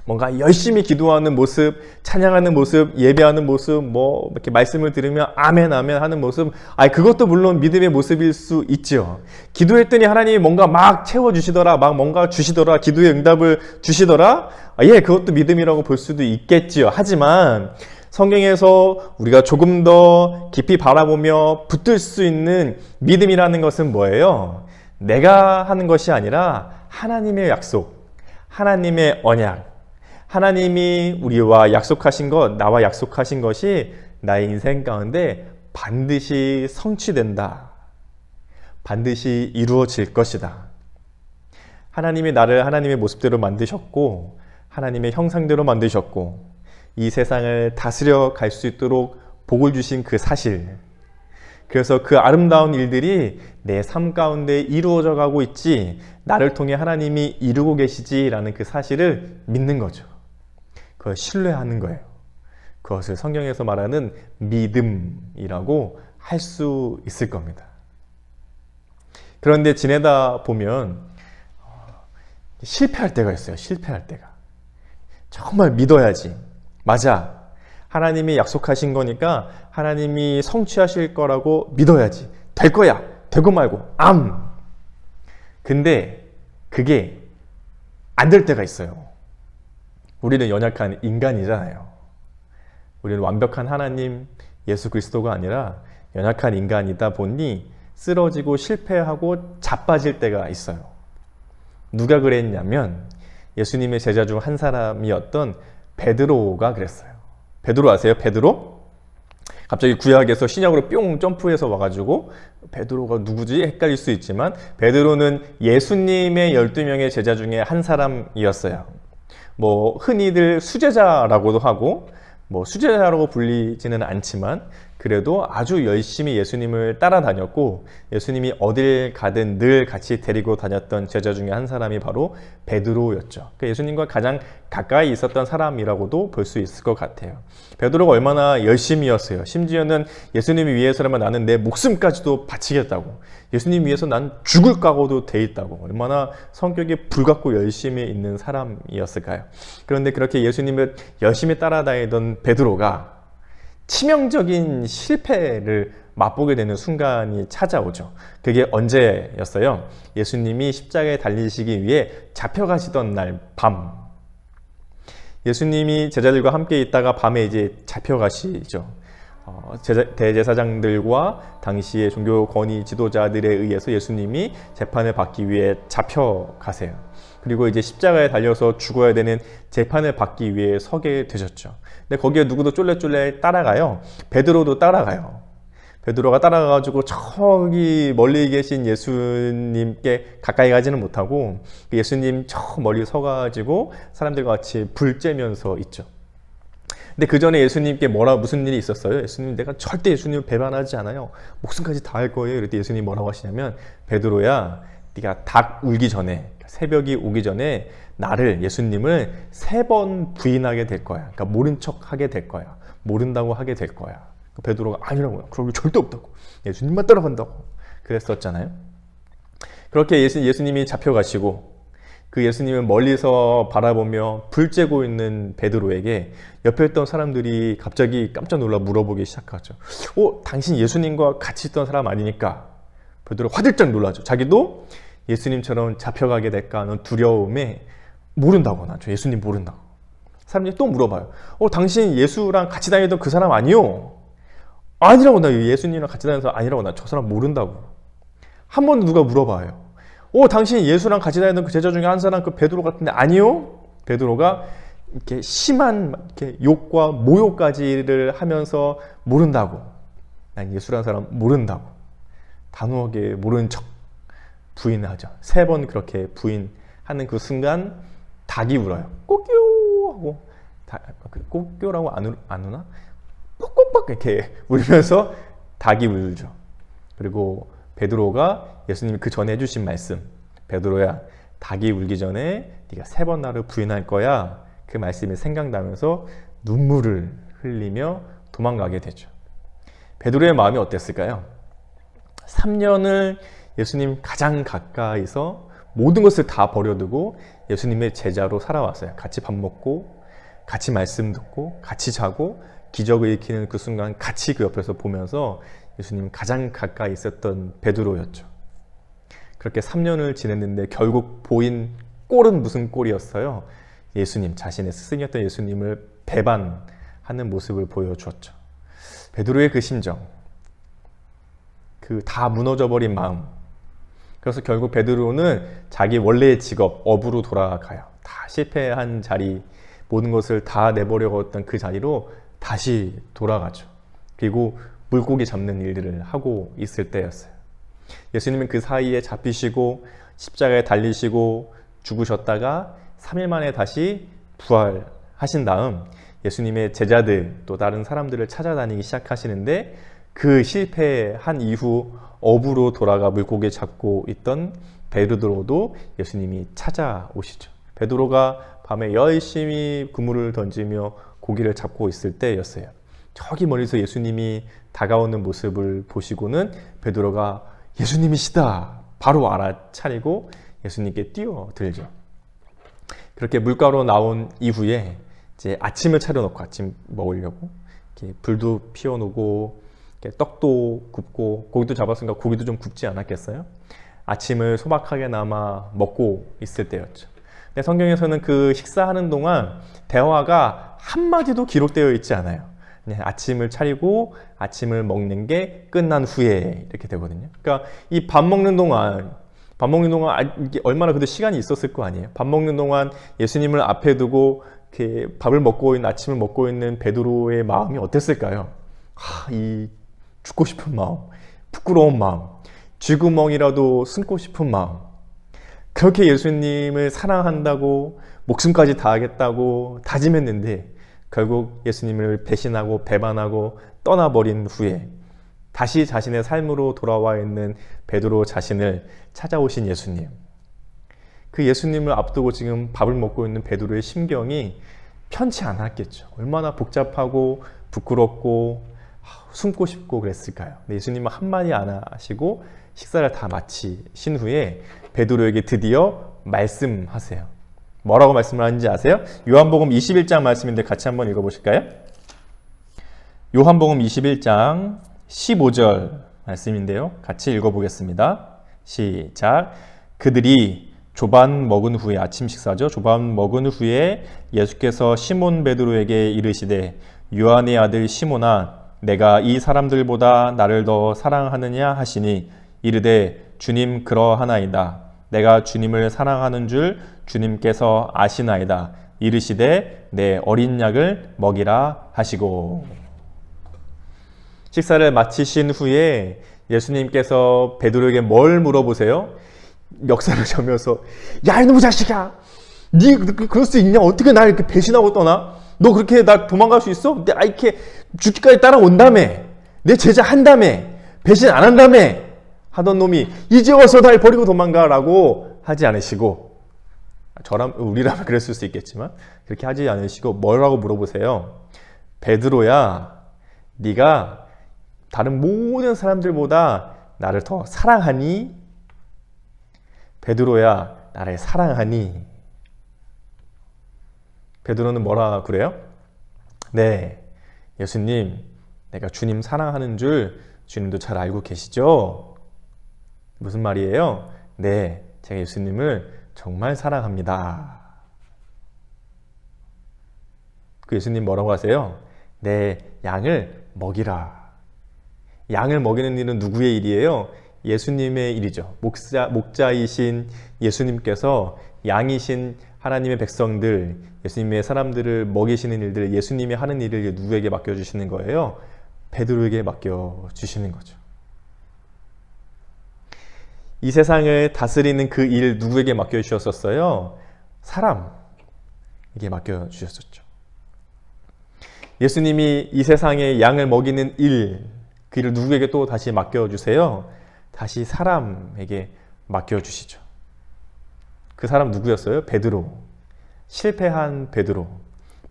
뭔가 열심히 기도하는 모습, 찬양하는 모습, 예배하는 모습, 뭐 이렇게 말씀을 들으며 아멘 아멘 하는 모습, 그것도 물론 믿음의 모습일 수 있죠. 기도했더니 하나님이 뭔가 막 채워주시더라, 막 뭔가 주시더라, 기도의 응답을 주시더라, 그것도 믿음이라고 볼 수도 있겠지요. 하지만 성경에서 우리가 조금 더 깊이 바라보며 붙들 수 있는 믿음이라는 것은 뭐예요? 내가 하는 것이 아니라 하나님의 약속, 하나님의 언약, 하나님이 우리와 약속하신 것, 나와 약속하신 것이 나의 인생 가운데 반드시 성취된다. 반드시 이루어질 것이다. 하나님이 나를 하나님의 모습대로 만드셨고 하나님의 형상대로 만드셨고 이 세상을 다스려 갈 수 있도록 복을 주신 그 사실, 그래서 그 아름다운 일들이 내 삶 가운데 이루어져 가고 있지, 나를 통해 하나님이 이루고 계시지라는 그 사실을 믿는 거죠. 그걸 신뢰하는 거예요. 그것을 성경에서 말하는 믿음이라고 할 수 있을 겁니다. 그런데 지내다 보면 실패할 때가 있어요. 실패할 때가. 정말 믿어야지. 맞아. 하나님이 약속하신 거니까 하나님이 성취하실 거라고 믿어야지. 될 거야. 되고 말고. 근데 그게 안 될 때가 있어요. 우리는 연약한 인간이잖아요. 우리는 완벽한 하나님, 예수 그리스도가 아니라 연약한 인간이다 보니 쓰러지고 실패하고 자빠질 때가 있어요. 누가 그랬냐면 예수님의 제자 중 한 사람이었던 베드로가 그랬어요. 베드로 아세요? 베드로? 갑자기 구약에서 신약으로 뿅 점프해서 와가지고 베드로가 누구지? 헷갈릴 수 있지만 베드로는 예수님의 12명의 제자 중에 한 사람이었어요. 뭐 흔히들 수제자라고도 하고 뭐 수제자라고 불리지는 않지만 그래도 아주 열심히 예수님을 따라다녔고 예수님이 어딜 가든 늘 같이 데리고 다녔던 제자 중에 한 사람이 바로 베드로였죠. 그러니까 예수님과 가장 가까이 있었던 사람이라고도 볼 수 있을 것 같아요. 베드로가 얼마나 열심히였어요. 심지어는 예수님을 위해서라면 나는 내 목숨까지도 바치겠다고, 예수님 위해서 난 죽을 각오도 돼 있다고, 얼마나 성격이 불같고 열심히 있는 사람이었을까요? 그런데 그렇게 예수님을 열심히 따라다니던 베드로가 치명적인 실패를 맛보게 되는 순간이 찾아오죠. 그게 언제였어요? 예수님이 십자가에 달리시기 위해 잡혀가시던 날 밤. 예수님이 제자들과 함께 있다가 밤에 이제 잡혀가시죠. 대제사장들과 당시의 종교 권위 지도자들에 의해서 예수님이 재판을 받기 위해 잡혀가세요. 그리고 이제 십자가에 달려서 죽어야 되는 재판을 받기 위해 서게 되셨죠. 근데 거기에 누구도 쫄래쫄래 따라가요. 베드로도 따라가요. 베드로가 따라가가지고 저기 멀리 계신 예수님께 가까이 가지는 못하고 예수님 저 멀리 서가지고 사람들과 같이 불 쬐면서 있죠. 근데 그 전에 예수님께 무슨 일이 있었어요? 예수님, 내가 절대 예수님을 배반하지 않아요. 목숨까지 다 할 거예요. 이럴 때 예수님이 뭐라고 하시냐면, 베드로야, 네가 닭 울기 전에, 새벽이 오기 전에 나를, 예수님을 3번 부인하게 될 거야. 그러니까 모른 척 하게 될 거야. 모른다고 하게 될 거야. 베드로가 아니라고요. 그런 게 절대 없다고. 예수님만 따라간다고. 그랬었잖아요. 그렇게 예수님이 잡혀가시고 그 예수님을 멀리서 바라보며 불 쬐고 있는 베드로에게 옆에 있던 사람들이 갑자기 깜짝 놀라 물어보기 시작하죠. 당신 예수님과 같이 있던 사람 아니니까? 베드로가 화들짝 놀라죠. 자기도 예수님처럼 잡혀가게 될까 하는 두려움에 모른다고 나죠. 예수님 모른다고. 사람들이 또 물어봐요. 당신 예수랑 같이 다니던 그 사람 아니요? 아니라고, 나 예수님이랑 같이 다니면서 아니라고, 나 저 사람 모른다고. 한 번 누가 물어봐요. 당신 예수랑 같이 다니던 그 제자 중에 한 사람, 그 베드로 같은데 아니요? 베드로가 이렇게 심한 이렇게 욕과 모욕까지를 하면서 모른다고. 난 예수라는 사람 모른다고. 단호하게 모른 척 부인하죠. 3번 그렇게 부인하는 그 순간 닭이 울어요. 꼬끼요 하고, 꼬끼요라고 안 우나? 뻑뻑뻑 이렇게 울면서 닭이 울죠. 그리고 베드로가 예수님이 그 전에 해주신 말씀, 베드로야, 닭이 울기 전에 네가 3번 나를 부인할 거야. 그 말씀이 생각나면서 눈물을 흘리며 도망가게 되죠. 베드로의 마음이 어땠을까요? 3년을 예수님 가장 가까이서 모든 것을 다 버려두고 예수님의 제자로 살아왔어요. 같이 밥 먹고, 같이 말씀 듣고, 같이 자고, 기적을 일으키는 그 순간 같이 그 옆에서 보면서 예수님 가장 가까이 있었던 베드로였죠. 그렇게 3년을 지냈는데 결국 보인 꼴은 무슨 꼴이었어요? 예수님, 자신의 스승이었던 예수님을 배반하는 모습을 보여주었죠. 베드로의 그 심정, 그 다 무너져버린 마음. 그래서 결국 베드로는 자기 원래의 직업, 어부로 돌아가요. 다 실패한 자리, 모든 것을 다 내버려고 했던 그 자리로 다시 돌아가죠. 그리고 물고기 잡는 일들을 하고 있을 때였어요. 예수님은 그 사이에 잡히시고 십자가에 달리시고 죽으셨다가 3일 만에 다시 부활하신 다음 예수님의 제자들 또 다른 사람들을 찾아다니기 시작하시는데, 그 실패한 이후 어부로 돌아가 물고기 잡고 있던 베드로도 예수님이 찾아오시죠. 베드로가 밤에 열심히 그물을 던지며 고기를 잡고 있을 때였어요. 저기 멀리서 예수님이 다가오는 모습을 보시고는 베드로가 예수님이시다 바로 알아차리고 예수님께 뛰어들죠. 그렇게 물가로 나온 이후에 이제 아침을 차려놓고 아침 먹으려고 이렇게 불도 피워놓고 이렇게 떡도 굽고 고기도 잡았으니까 고기도 좀 굽지 않았겠어요? 아침을 소박하게나마 먹고 있을 때였죠. 근데 성경에서는 그 식사하는 동안 대화가 한마디도 기록되어 있지 않아요. 그냥 아침을 차리고 아침을 먹는 게 끝난 후에 이렇게 되거든요. 그러니까 이 밥 먹는 동안 이게 얼마나 그래도 시간이 있었을 거 아니에요. 밥 먹는 동안 예수님을 앞에 두고 이렇게 밥을 먹고 있는, 아침을 먹고 있는 베드로의 마음이 어땠을까요? 이 죽고 싶은 마음, 부끄러운 마음, 쥐구멍이라도 숨고 싶은 마음. 그렇게 예수님을 사랑한다고 목숨까지 다하겠다고 다짐했는데 결국 예수님을 배신하고 배반하고 떠나버린 후에 다시 자신의 삶으로 돌아와 있는 베드로 자신을 찾아오신 예수님. 그 예수님을 앞두고 지금 밥을 먹고 있는 베드로의 심경이 편치 않았겠죠. 얼마나 복잡하고 부끄럽고 숨고 싶고 그랬을까요? 근데 예수님은 한마디 안 하시고 식사를 다 마치신 후에 베드로에게 드디어 말씀하세요. 뭐라고 말씀을 하는지 아세요? 요한복음 21장 말씀인데 같이 한번 읽어보실까요? 요한복음 21장 15절 말씀인데요. 같이 읽어보겠습니다. 시작. 그들이 조반 먹은 후에, 아침 식사죠. 조반 먹은 후에 예수께서 시몬 베드로에게 이르시되 요한의 아들 시몬아 내가 이 사람들보다 나를 더 사랑하느냐 하시니 이르되 주님 그러하나이다. 내가 주님을 사랑하는 줄 주님께서 아시나이다. 이르시되 내 어린 양을 먹이라 하시고. 식사를 마치신 후에 예수님께서 베드로에게 뭘 물어보세요? 역사를 저면서 야 이놈의 자식아, 네 그럴 수 있냐? 어떻게 날 이렇게 배신하고 떠나? 너 그렇게 나 도망갈 수 있어? 내가 이렇게 죽기까지 따라온다며, 내 제자 한다며, 배신 안 한다며 하던 놈이 이제 와서 날 버리고 도망가라고 하지 않으시고, 우리라면 그랬을 수 있겠지만 그렇게 하지 않으시고 뭐라고 물어보세요? 베드로야, 네가 다른 모든 사람들보다 나를 더 사랑하니? 베드로야, 나를 사랑하니? 베드로는 뭐라 그래요? 네, 예수님, 내가 주님 사랑하는 줄 주님도 잘 알고 계시죠? 무슨 말이에요? 네, 제가 예수님을 정말 사랑합니다. 그 예수님 뭐라고 하세요? 내 양을 먹이라. 양을 먹이는 일은 누구의 일이에요? 예수님의 일이죠. 목자이신 예수님께서 양이신 하나님의 백성들, 예수님의 사람들을 먹이시는 일들, 예수님이 하는 일을 누구에게 맡겨주시는 거예요? 베드로에게 맡겨주시는 거죠. 이 세상을 다스리는 그 일 누구에게 맡겨주셨었어요? 사람에게 맡겨주셨었죠. 예수님이 이 세상의 양을 먹이는 일, 그 일을 누구에게 또 다시 맡겨주세요? 다시 사람에게 맡겨주시죠. 그 사람 누구였어요? 베드로. 실패한 베드로,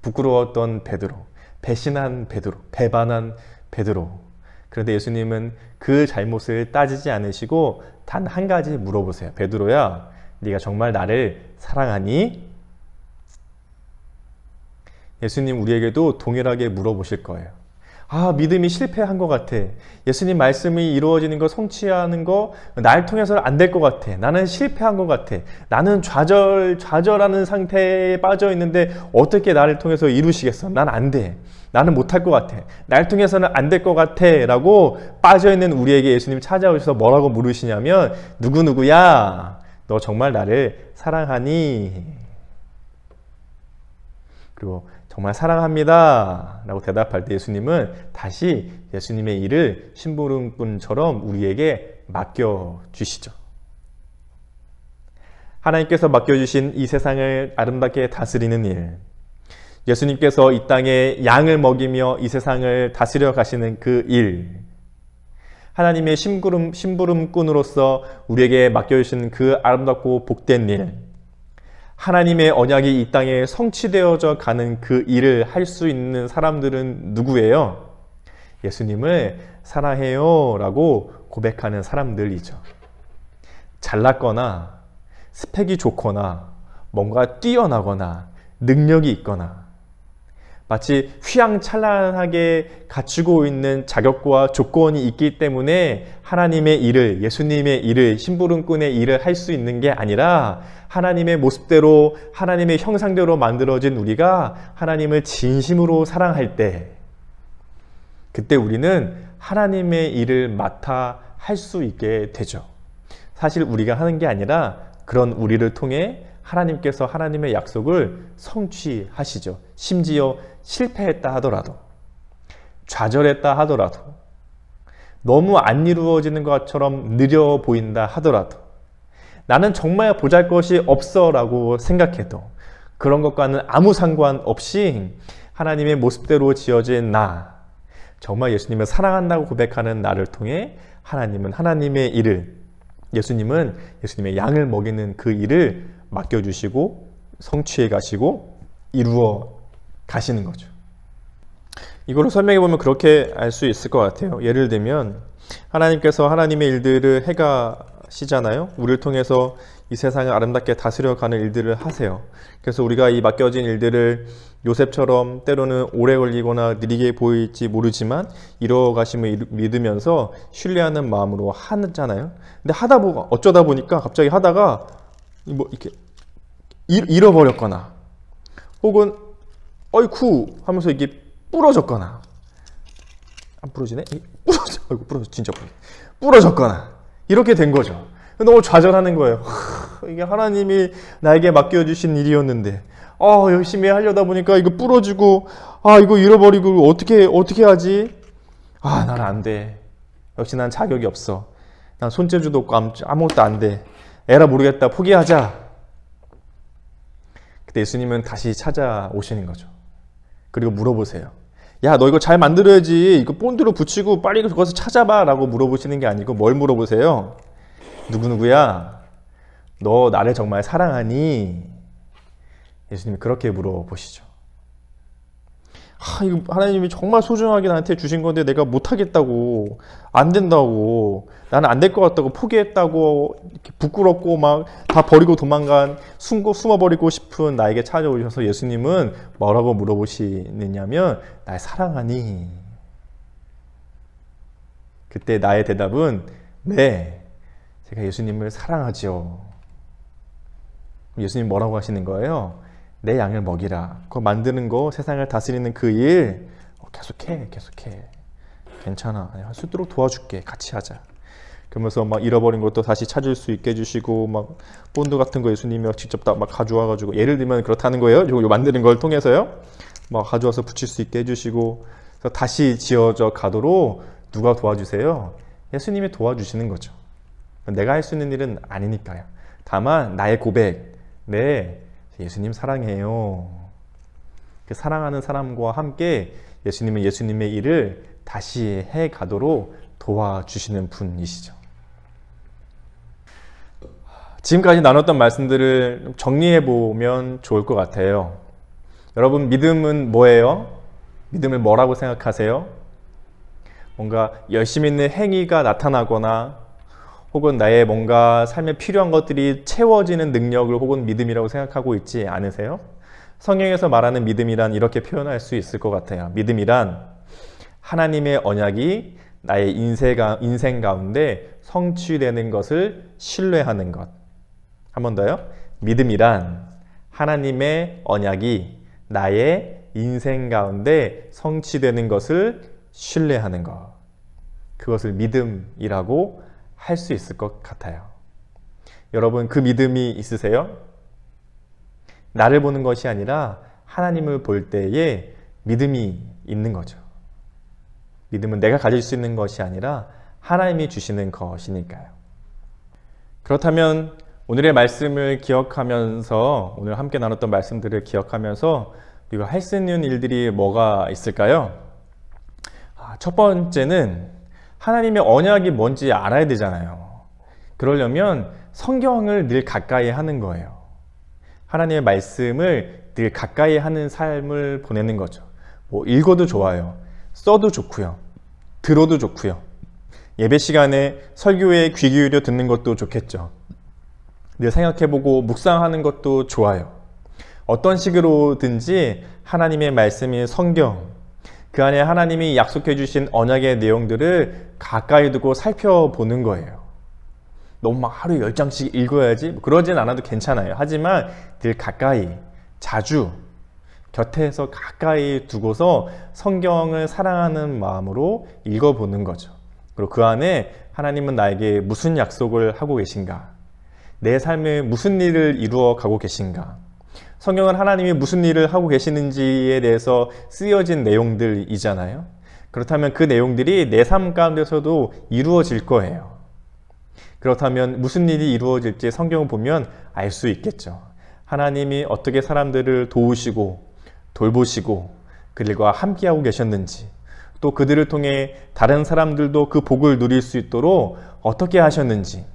부끄러웠던 베드로, 배신한 베드로, 배반한 베드로. 그런데 예수님은 그 잘못을 따지지 않으시고 단 한 가지 물어보세요. 베드로야, 네가 정말 나를 사랑하니? 예수님 우리에게도 동일하게 물어보실 거예요. 믿음이 실패한 것 같아. 예수님 말씀이 이루어지는 거, 성취하는 거, 날 통해서는 안 될 것 같아. 나는 실패한 것 같아. 나는 좌절하는 상태에 빠져 있는데 어떻게 나를 통해서 이루시겠어? 난 안 돼. 나는 못할 것 같아. 날 통해서는 안 될 것 같아. 라고 빠져있는 우리에게 예수님 찾아오셔서 뭐라고 물으시냐면, 누구누구야? 너 정말 나를 사랑하니? 그리고 정말 사랑합니다 라고 대답할 때 예수님은 다시 예수님의 일을 심부름꾼처럼 우리에게 맡겨주시죠. 하나님께서 맡겨주신 이 세상을 아름답게 다스리는 일, 예수님께서 이 땅에 양을 먹이며 이 세상을 다스려 가시는 그 일, 하나님의 심부름꾼으로서 우리에게 맡겨주신 그 아름답고 복된 일, 하나님의 언약이 이 땅에 성취되어져 가는 그 일을 할 수 있는 사람들은 누구예요? 예수님을 사랑해요 라고 고백하는 사람들이죠. 잘났거나 스펙이 좋거나 뭔가 뛰어나거나 능력이 있거나 마치 휘황찬란하게 갖추고 있는 자격과 조건이 있기 때문에 하나님의 일을, 예수님의 일을, 심부름꾼의 일을 할 수 있는 게 아니라 하나님의 모습대로, 하나님의 형상대로 만들어진 우리가 하나님을 진심으로 사랑할 때, 그때 우리는 하나님의 일을 맡아 할 수 있게 되죠. 사실 우리가 하는 게 아니라 그런 우리를 통해 하나님께서 하나님의 약속을 성취하시죠. 심지어 실패했다 하더라도, 좌절했다 하더라도, 너무 안 이루어지는 것처럼 느려 보인다 하더라도, 나는 정말 보잘것이 없어 라고 생각해도 그런 것과는 아무 상관없이 하나님의 모습대로 지어진 나, 정말 예수님을 사랑한다고 고백하는 나를 통해 하나님은 하나님의 일을, 예수님은 예수님의 양을 먹이는 그 일을 맡겨주시고 성취해 가시고 이루어 가시는 거죠. 이거를 설명해 보면 그렇게 알 수 있을 것 같아요. 예를 들면 하나님께서 하나님의 일들을 해가시잖아요. 우리를 통해서 이 세상을 아름답게 다스려가는 일들을 하세요. 그래서 우리가 이 맡겨진 일들을 요셉처럼 때로는 오래 걸리거나 느리게 보일지 모르지만 이루어가심을 믿으면서 신뢰하는 마음으로 하잖아요. 근데 어쩌다 보니까 갑자기 하다가 뭐 이렇게 잃어버렸거나 혹은 어이쿠 하면서 이게 부러졌거나, 안 부러지네? 진짜 부러졌거나 이렇게 된 거죠. 너무 좌절하는 거예요. 이게 하나님이 나에게 맡겨주신 일이었는데 열심히 하려다 보니까 이거 부러지고 이거 잃어버리고 어떻게 하지? 나는 안 돼. 역시 난 자격이 없어. 난 손재주도 없고 아무것도 안 돼. 에라 모르겠다. 포기하자. 그때 예수님은 다시 찾아오시는 거죠. 그리고 물어보세요. 야, 너 이거 잘 만들어야지. 이거 본드로 붙이고 빨리 그것을 찾아봐 라고 물어보시는 게 아니고 뭘 물어보세요? 누구누구야? 너 나를 정말 사랑하니? 예수님이 그렇게 물어보시죠. 이거 하나님이 정말 소중하게 나한테 주신 건데 내가 못하겠다고, 안 된다고, 나는 안 될 것 같다고, 포기했다고, 이렇게 부끄럽고 막 다 버리고 도망간, 숨어버리고 싶은 나에게 찾아오셔서 예수님은 뭐라고 물어보시느냐면 날 사랑하니? 그때 나의 대답은 네, 제가 예수님을 사랑하죠. 예수님 뭐라고 하시는 거예요? 내 양을 먹이라. 그거 만드는 거, 세상을 다스리는 그 일 계속해. 괜찮아. 할 수 있도록 도와줄게. 같이 하자. 그러면서 막 잃어버린 것도 다시 찾을 수 있게 해주시고, 막 본드 같은 거 예수님이 직접 다 막 가져와가지고, 예를 들면 그렇다는 거예요. 요 만드는 걸 통해서요. 막 가져와서 붙일 수 있게 해주시고, 그래서 다시 지어져 가도록 누가 도와주세요? 예수님이 도와주시는 거죠. 내가 할 수 있는 일은 아니니까요. 다만 나의 고백, 네, 예수님 사랑해요. 그 사랑하는 사람과 함께 예수님은 예수님의 일을 다시 해 가도록 도와주시는 분이시죠. 지금까지 나눴던 말씀들을 정리해 보면 좋을 것 같아요. 여러분, 믿음은 뭐예요? 믿음을 뭐라고 생각하세요? 뭔가 열심히 있는 행위가 나타나거나 혹은 나의 뭔가 삶에 필요한 것들이 채워지는 능력을 혹은 믿음이라고 생각하고 있지 않으세요? 성경에서 말하는 믿음이란 이렇게 표현할 수 있을 것 같아요. 믿음이란 하나님의 언약이 나의 인생 가운데 성취되는 것을 신뢰하는 것. 한 번 더요. 믿음이란 하나님의 언약이 나의 인생 가운데 성취되는 것을 신뢰하는 것. 그것을 믿음이라고 할 수 있을 것 같아요. 여러분, 그 믿음이 있으세요? 나를 보는 것이 아니라 하나님을 볼 때에 믿음이 있는 거죠. 믿음은 내가 가질 수 있는 것이 아니라 하나님이 주시는 것이니까요. 그렇다면 오늘의 말씀을 기억하면서, 오늘 함께 나눴던 말씀들을 기억하면서 우리가 할 수 있는 일들이 뭐가 있을까요? 첫 번째는 하나님의 언약이 뭔지 알아야 되잖아요. 그러려면 성경을 늘 가까이 하는 거예요. 하나님의 말씀을 늘 가까이 하는 삶을 보내는 거죠. 읽어도 좋아요. 써도 좋고요. 들어도 좋고요. 예배 시간에 설교에 귀 기울여 듣는 것도 좋겠죠. 늘 생각해보고 묵상하는 것도 좋아요. 어떤 식으로든지 하나님의 말씀인 성경, 그 안에 하나님이 약속해 주신 언약의 내용들을 가까이 두고 살펴보는 거예요. 너무 막 하루에 10장씩 읽어야지 그러진 않아도 괜찮아요. 하지만 늘 가까이, 자주 곁에서 가까이 두고서 성경을 사랑하는 마음으로 읽어보는 거죠. 그리고 그 안에 하나님은 나에게 무슨 약속을 하고 계신가? 내 삶에 무슨 일을 이루어 가고 계신가? 성경은 하나님이 무슨 일을 하고 계시는지에 대해서 쓰여진 내용들이잖아요. 그렇다면 그 내용들이 내 삶 가운데서도 이루어질 거예요. 그렇다면 무슨 일이 이루어질지 성경을 보면 알 수 있겠죠. 하나님이 어떻게 사람들을 도우시고 돌보시고 그들과 함께하고 계셨는지, 또 그들을 통해 다른 사람들도 그 복을 누릴 수 있도록 어떻게 하셨는지,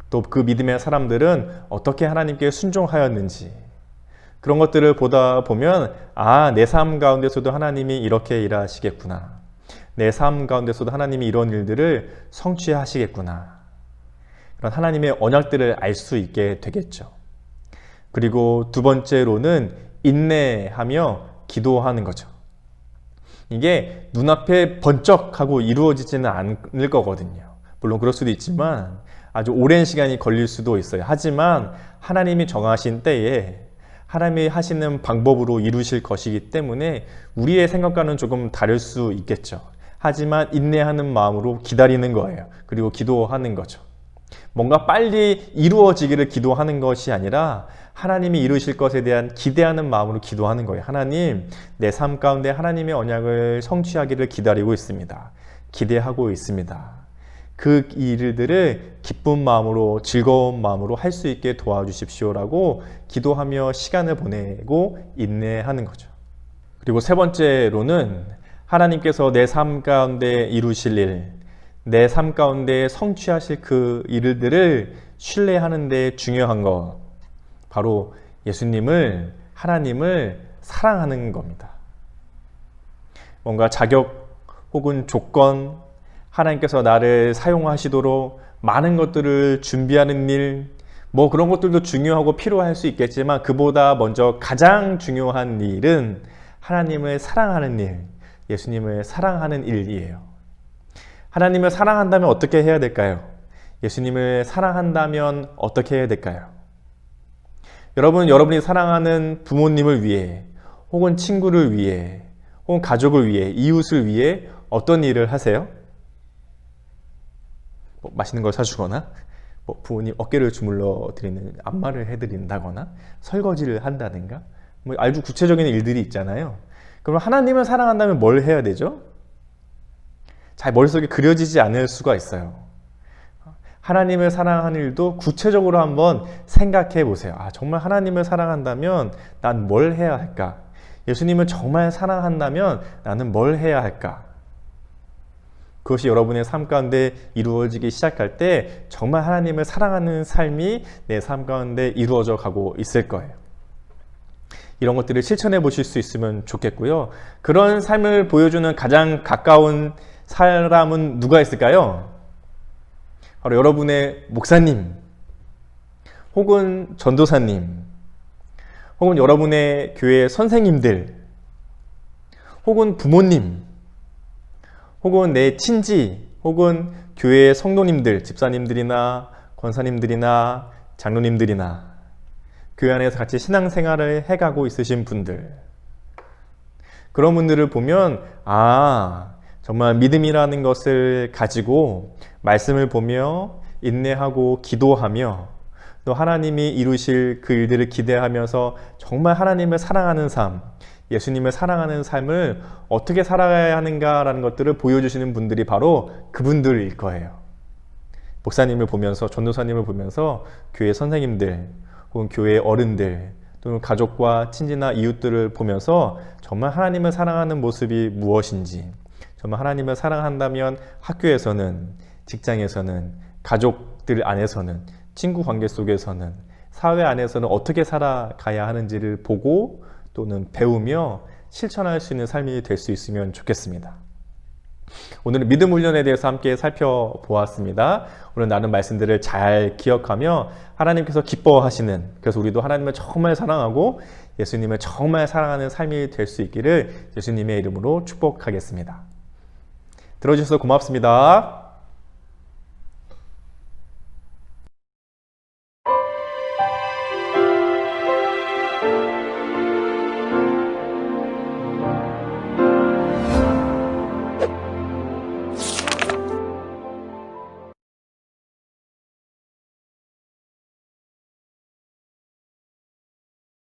또 그 믿음의 사람들은 어떻게 하나님께 순종하였는지, 그런 것들을 보다 보면 내 삶 가운데서도 하나님이 이렇게 일하시겠구나. 내 삶 가운데서도 하나님이 이런 일들을 성취하시겠구나. 그런 하나님의 언약들을 알 수 있게 되겠죠. 그리고 두 번째로는 인내하며 기도하는 거죠. 이게 눈앞에 번쩍하고 이루어지지는 않을 거거든요. 물론 그럴 수도 있지만 아주 오랜 시간이 걸릴 수도 있어요. 하지만 하나님이 정하신 때에 하나님이 하시는 방법으로 이루실 것이기 때문에 우리의 생각과는 조금 다를 수 있겠죠. 하지만 인내하는 마음으로 기다리는 거예요. 그리고 기도하는 거죠. 뭔가 빨리 이루어지기를 기도하는 것이 아니라 하나님이 이루실 것에 대한 기대하는 마음으로 기도하는 거예요. 하나님, 내 삶 가운데 하나님의 언약을 성취하기를 기다리고 있습니다. 기대하고 있습니다. 그 일들을 기쁜 마음으로, 즐거운 마음으로 할 수 있게 도와주십시오라고 기도하며 시간을 보내고 인내하는 거죠. 그리고 세 번째로는 하나님께서 내 삶 가운데 이루실 일, 내 삶 가운데 성취하실 그 일들을 신뢰하는 데 중요한 것, 바로 예수님을, 하나님을 사랑하는 겁니다. 뭔가 자격 혹은 조건, 하나님께서 나를 사용하시도록 많은 것들을 준비하는 일, 그런 것들도 중요하고 필요할 수 있겠지만 그보다 먼저 가장 중요한 일은 하나님을 사랑하는 일, 예수님을 사랑하는 일이에요. 하나님을 사랑한다면 어떻게 해야 될까요? 예수님을 사랑한다면 어떻게 해야 될까요? 여러분이 사랑하는 부모님을 위해, 혹은 친구를 위해, 혹은 가족을 위해, 이웃을 위해 어떤 일을 하세요? 맛있는 걸 사주거나, 부모님 어깨를 주물러 드리는 안마를 해드린다거나, 설거지를 한다든가, 아주 구체적인 일들이 있잖아요. 그럼 하나님을 사랑한다면 뭘 해야 되죠? 잘 머릿속에 그려지지 않을 수가 있어요. 하나님을 사랑하는 일도 구체적으로 한번 생각해 보세요. 정말 하나님을 사랑한다면 난 뭘 해야 할까? 예수님을 정말 사랑한다면 나는 뭘 해야 할까? 그것이 여러분의 삶 가운데 이루어지기 시작할 때 정말 하나님을 사랑하는 삶이 내 삶 가운데 이루어져 가고 있을 거예요. 이런 것들을 실천해 보실 수 있으면 좋겠고요. 그런 삶을 보여주는 가장 가까운 사람은 누가 있을까요? 바로 여러분의 목사님, 혹은 전도사님, 혹은 여러분의 교회 선생님들, 혹은 부모님, 혹은 내 친지, 혹은 교회 성도님들, 집사님들이나 권사님들이나 장로님들이나 교회 안에서 같이 신앙생활을 해가고 있으신 분들, 그런 분들을 보면 정말 믿음이라는 것을 가지고 말씀을 보며 인내하고 기도하며 또 하나님이 이루실 그 일들을 기대하면서 정말 하나님을 사랑하는 삶, 예수님을 사랑하는 삶을 어떻게 살아가야 하는가라는 것들을 보여주시는 분들이 바로 그분들일 거예요. 목사님을 보면서, 전도사님을 보면서 교회 선생님들 혹은 교회 어른들 또는 가족과 친지나 이웃들을 보면서 정말 하나님을 사랑하는 모습이 무엇인지, 정말 하나님을 사랑한다면 학교에서는, 직장에서는, 가족들 안에서는, 친구 관계 속에서는, 사회 안에서는 어떻게 살아가야 하는지를 보고 또는 배우며 실천할 수 있는 삶이 될 수 있으면 좋겠습니다. 오늘은 믿음 훈련에 대해서 함께 살펴보았습니다. 오늘 나눈 말씀들을 잘 기억하며 하나님께서 기뻐하시는, 그래서 우리도 하나님을 정말 사랑하고 예수님을 정말 사랑하는 삶이 될 수 있기를 예수님의 이름으로 축복하겠습니다. 들어주셔서 고맙습니다.